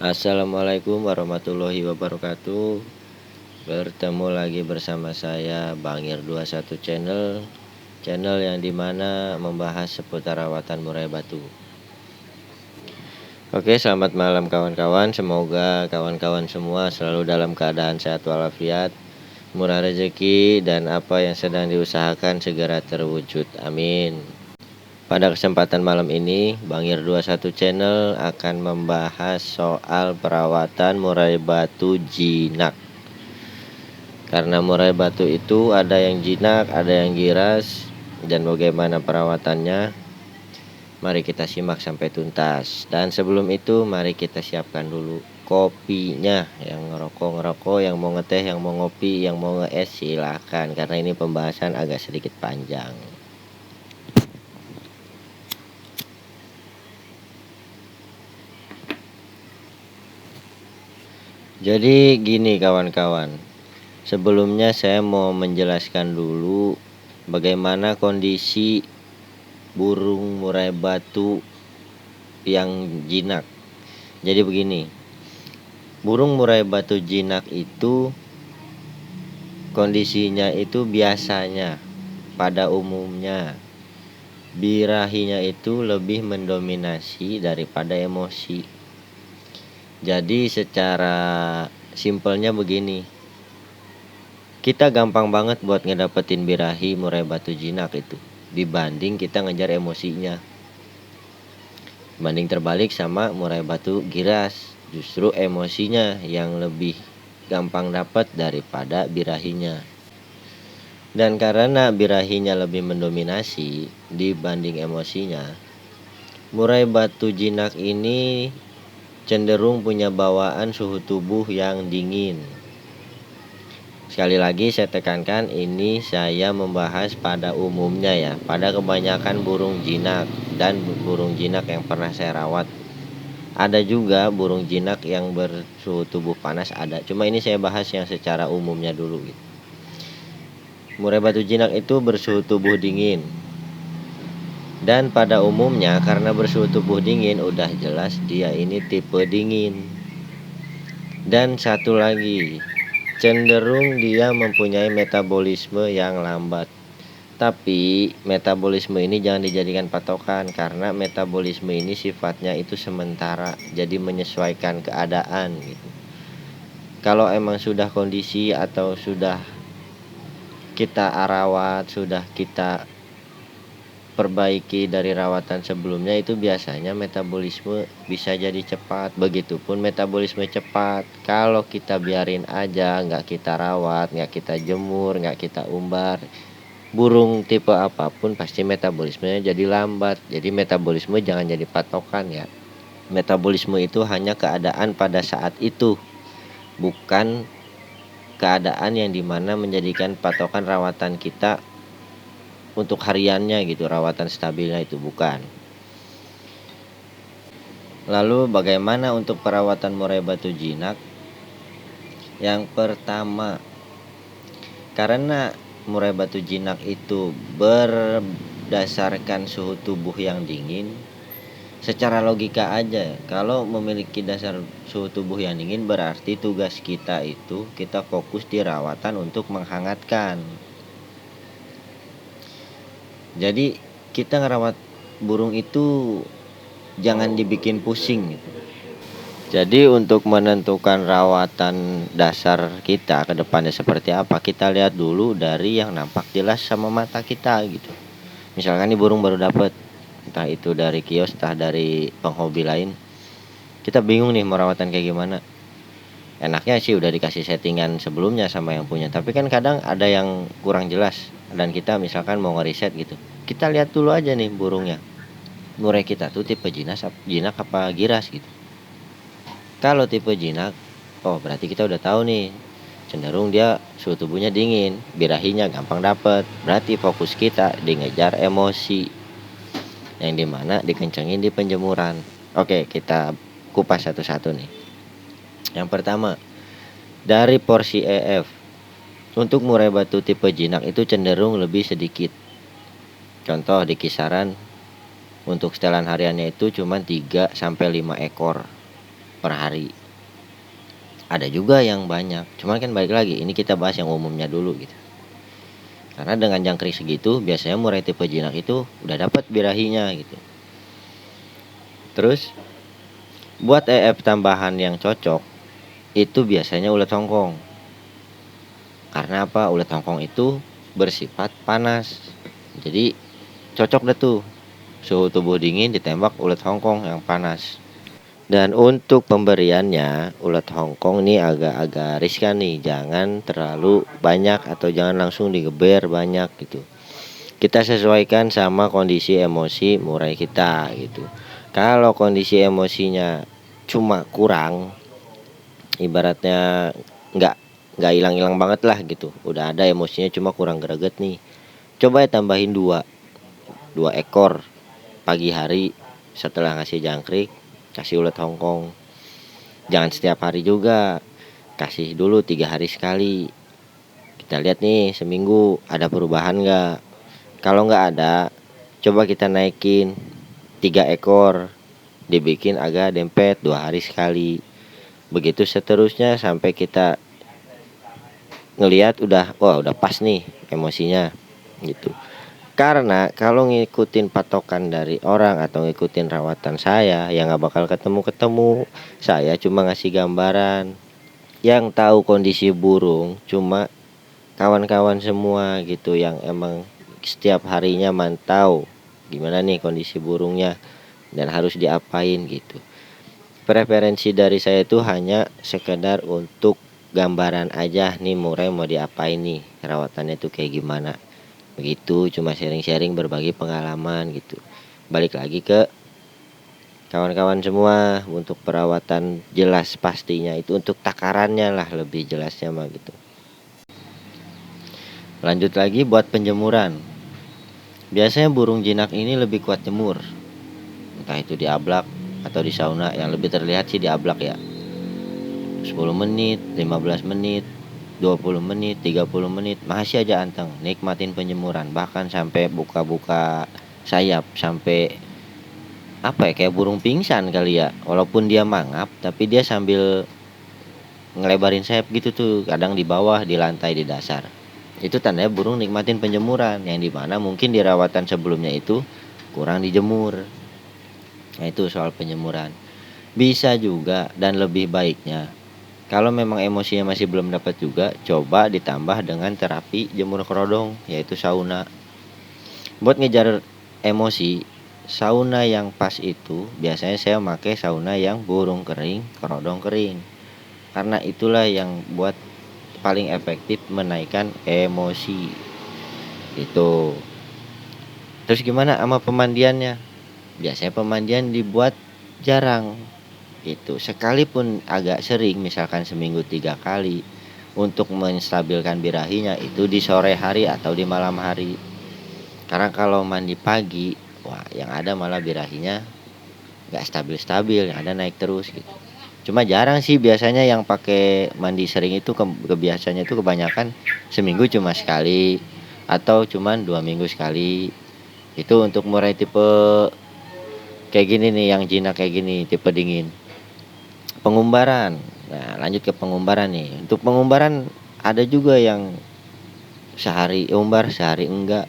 Assalamualaikum warahmatullahi wabarakatuh. Bertemu lagi bersama saya Bangir21 Channel yang dimana membahas seputar rawatan murai batu. Oke, selamat malam kawan-kawan. Semoga kawan-kawan semua selalu dalam keadaan sehat walafiat, murah rezeki, dan apa yang sedang diusahakan segera terwujud. Amin. Pada kesempatan malam ini, Bangir21 Channel akan membahas soal perawatan murai batu jinak. Karena murai batu itu ada yang jinak, ada yang giras, dan bagaimana perawatannya, mari kita simak sampai tuntas. Dan sebelum itu, mari kita siapkan dulu kopinya. Yang ngerokok, yang mau ngeteh, yang mau ngopi, yang mau nge-es, silahkan. Karena ini pembahasan agak sedikit panjang. Jadi gini kawan-kawan, sebelumnya saya mau menjelaskan dulu bagaimana kondisi burung murai batu yang jinak. Jadi begini, burung murai batu jinak itu kondisinya itu biasanya pada umumnya birahinya itu lebih mendominasi daripada emosi. Jadi secara simpelnya begini, kita gampang banget buat ngedapetin birahi murai batu jinak itu dibanding kita ngejar emosinya. Banding terbalik sama murai batu giras, justru emosinya yang lebih gampang dapat daripada birahinya. Dan karena birahinya lebih mendominasi dibanding emosinya, murai batu jinak ini cenderung punya bawaan suhu tubuh yang dingin. Sekali lagi saya tekankan, ini saya membahas pada umumnya ya, pada kebanyakan burung jinak dan burung jinak yang pernah saya rawat. Ada juga burung jinak yang bersuhu tubuh panas ada, cuma ini saya bahas yang secara umumnya dulu gitu. Murai batu jinak itu bersuhu tubuh dingin. Dan pada umumnya karena bersuhu tubuh dingin udah jelas dia ini tipe dingin. Dan satu lagi, cenderung dia mempunyai metabolisme yang lambat. Tapi metabolisme ini jangan dijadikan patokan karena metabolisme ini sifatnya itu sementara, jadi menyesuaikan keadaan gitu. Kalau emang sudah kondisi atau sudah kita rawat, sudah kita perbaiki dari rawatan sebelumnya, itu biasanya metabolisme bisa jadi cepat. Begitupun metabolisme cepat kalau kita biarin aja, nggak kita rawat, nggak kita jemur, nggak kita umbar, burung tipe apapun pasti metabolismenya jadi lambat. Jadi metabolisme jangan jadi patokan ya. Metabolisme itu hanya keadaan pada saat itu, bukan keadaan yang dimana menjadikan patokan rawatan kita untuk hariannya gitu, rawatan stabilnya itu bukan. Lalu bagaimana untuk perawatan murai batu jinak? Yang pertama, karena murai batu jinak itu berdasarkan suhu tubuh yang dingin, secara logika aja kalau memiliki dasar suhu tubuh yang dingin berarti tugas kita itu kita fokus di rawatan untuk menghangatkan. Jadi kita ngerawat burung itu jangan dibikin pusing gitu. Jadi untuk menentukan rawatan dasar kita ke depannya seperti apa, kita lihat dulu dari yang nampak jelas sama mata kita gitu. Misalkan nih burung baru dapet, entah itu dari kios, entah dari penghobi lain, kita bingung nih mau rawatan kayak gimana. Enaknya sih udah dikasih settingan sebelumnya sama yang punya, tapi kan kadang ada yang kurang jelas dan kita misalkan mau ngeriset gitu. Kita lihat dulu aja nih burungnya, murai kita tuh tipe jinak apa giras gitu. Kalau tipe jinak, oh berarti kita udah tahu nih, cenderung dia suhu tubuhnya dingin, birahinya gampang dapet. Berarti fokus kita di ngejar emosi, yang dimana dikencengin di penjemuran. Oke, kita kupas satu-satu nih. Yang pertama, dari porsi EF. Untuk murai batu tipe jinak itu cenderung lebih sedikit. Contoh di kisaran untuk setelan hariannya itu cuma 3-5 ekor. per hari. Ada juga yang banyak, cuman kan balik lagi ini kita bahas yang umumnya dulu gitu. Karena dengan jangkrik segitu biasanya murai tipe jinak itu udah dapat birahinya gitu. Terus buat tambahan yang cocok itu biasanya ulet hongkong. Karena apa? Ulet hongkong itu bersifat panas. Jadi cocok deh tuh. Suhu tubuh dingin ditembak ulet hongkong yang panas. Dan untuk pemberiannya, ulet hongkong ini agak-agak riskan nih. Jangan terlalu banyak atau jangan langsung digeber banyak gitu. Kita sesuaikan sama kondisi emosi murai kita gitu. Kalau kondisi emosinya cuma kurang, ibaratnya nggak hilang-hilang banget lah gitu. Udah ada emosinya cuma kurang greget nih. Coba ya tambahin dua ekor pagi hari setelah ngasih jangkrik, kasih ulet hongkong. Jangan setiap hari juga, kasih dulu 3 hari sekali. Kita lihat nih seminggu ada perubahan nggak. Kalau nggak ada, coba kita naikin 3 ekor, dibikin agak dempet 2 hari sekali. Begitu seterusnya sampai kita ngelihat udah pas nih emosinya gitu. Karena kalau ngikutin patokan dari orang atau ngikutin rawatan saya, ya nggak bakal ketemu. Saya cuma ngasih gambaran. Yang tahu kondisi burung cuma kawan-kawan semua gitu, yang emang setiap harinya mantau gimana nih kondisi burungnya dan harus diapain gitu. Preferensi dari saya itu hanya sekedar untuk gambaran aja nih murai mau diapain nih, rawatannya tuh kayak gimana. Begitu, cuma sharing-sharing berbagi pengalaman gitu. Balik lagi ke kawan-kawan semua untuk perawatan jelas pastinya itu untuk takarannya lah lebih jelasnya mah gitu. Lanjut lagi buat penjemuran. Biasanya burung jinak ini lebih kuat jemur. Entah itu di ablak atau di sauna, yang lebih terlihat sih di ablak ya. 10 menit, 15 menit, 20 menit, 30 menit masih aja anteng nikmatin penjemuran, bahkan sampai buka-buka sayap, sampai apa ya, kayak burung pingsan kali ya, walaupun dia mangap tapi dia sambil ngelebarin sayap gitu tuh, kadang di bawah, di lantai, di dasar. Itu tandanya burung nikmatin penjemuran, yang dimana mungkin di rawatan sebelumnya itu kurang dijemur. Nah itu soal penjemuran. Bisa juga dan lebih baiknya, kalau memang emosinya masih belum dapat juga, coba ditambah dengan terapi jemur kerodong, yaitu sauna. Buat ngejar emosi, sauna yang pas itu biasanya saya pakai sauna yang burung kering, kerodong kering. Karena itulah yang buat paling efektif menaikkan emosi. Itu. Terus gimana sama pemandiannya? Biasanya pemandian dibuat jarang. Itu sekalipun agak sering, misalkan seminggu 3 kali, untuk menstabilkan birahinya itu di sore hari atau di malam hari. Karena kalau mandi pagi, wah yang ada malah birahinya nggak stabil-stabil, yang ada naik terus gitu. Cuma jarang sih biasanya yang pakai mandi sering itu, kebiasaannya itu kebanyakan seminggu cuma sekali atau cuman 2 minggu sekali. Itu untuk murai tipe kayak gini nih, yang jinak kayak gini, tipe dingin. Pengumbaran. Nah, lanjut ke pengumbaran nih. Untuk pengumbaran ada juga yang sehari umbar, sehari enggak.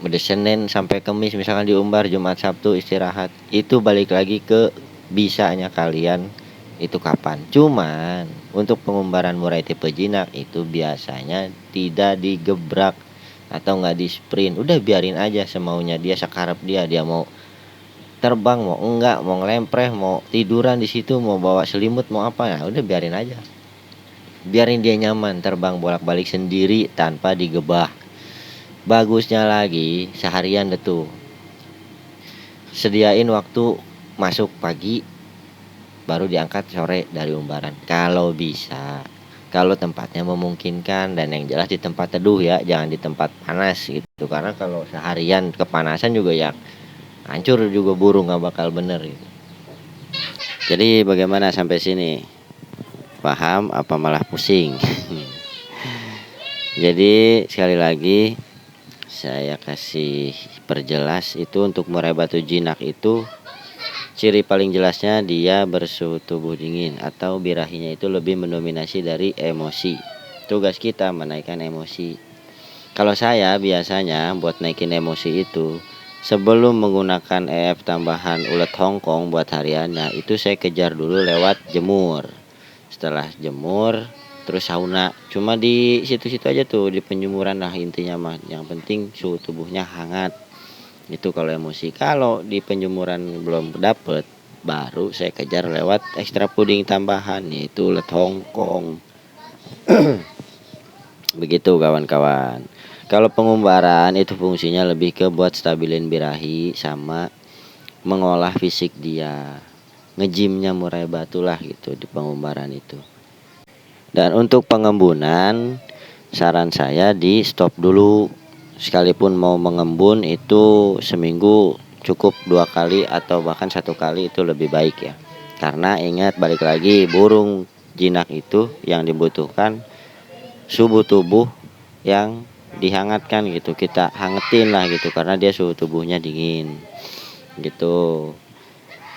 Dari Senin sampai Kamis misalkan diumbar, Jumat Sabtu istirahat. Itu balik lagi ke bisanya kalian itu kapan. Cuman untuk pengumbaran murai tipe jinak itu biasanya tidak digebrak atau enggak di sprint. Udah biarin aja semaunya dia, sekarap dia mau terbang mau enggak, mau ngelempreh, mau tiduran di situ, mau bawa selimut, mau apa, ya udah biarin aja. Biarin dia nyaman terbang bolak-balik sendiri tanpa digebah. Bagusnya lagi seharian deh tuh. Sediain waktu masuk pagi baru diangkat sore dari umbaran kalau bisa. Kalau tempatnya memungkinkan, dan yang jelas di tempat teduh ya, jangan di tempat panas gitu. Karena kalau seharian kepanasan juga ya hancur juga burung, nggak bakal bener gitu. Jadi bagaimana sampai sini? Paham apa malah pusing? Jadi sekali lagi saya kasih perjelas, itu untuk murai batu jinak itu ciri paling jelasnya dia bersuhu tubuh dingin atau birahinya itu lebih mendominasi dari emosi. Tugas kita menaikkan emosi. Kalau saya biasanya buat naikin emosi itu, sebelum menggunakan EF tambahan ulet Hongkong buat hariannya, itu saya kejar dulu lewat jemur. Setelah jemur terus sauna, cuma di situ-situ aja tuh, di penjemuran lah intinya mah, yang penting suhu tubuhnya hangat. Itu kalau emosi. Kalau di penjemuran belum dapet, baru saya kejar lewat ekstra puding tambahan, yaitu ulet Hongkong. Begitu kawan-kawan. Kalau pengumbaran itu fungsinya lebih ke buat stabilin birahi sama mengolah fisik dia, ngejimnya murai batu lah gitu di pengumbaran itu. Dan untuk pengembunan, saran saya di stop dulu. Sekalipun mau mengembun itu seminggu cukup 2 kali atau bahkan 1 kali, itu lebih baik ya. Karena ingat, balik lagi, burung jinak itu yang dibutuhkan suhu tubuh yang dihangatkan gitu, kita hangetin lah gitu, karena dia suhu tubuhnya dingin gitu.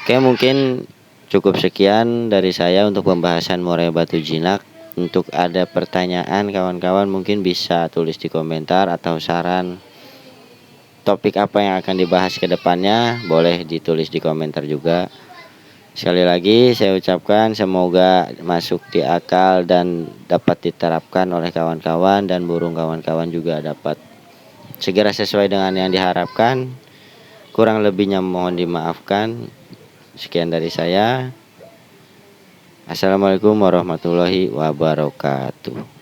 Oke, mungkin cukup sekian dari saya untuk pembahasan murai batu jinak. Untuk ada pertanyaan kawan-kawan mungkin bisa tulis di komentar, atau saran topik apa yang akan dibahas ke depannya boleh ditulis di komentar juga. Sekali lagi saya ucapkan semoga masuk di akal dan dapat diterapkan oleh kawan-kawan, dan burung kawan-kawan juga dapat segera sesuai dengan yang diharapkan. Kurang lebihnya mohon dimaafkan. Sekian dari saya. Assalamualaikum warahmatullahi wabarakatuh.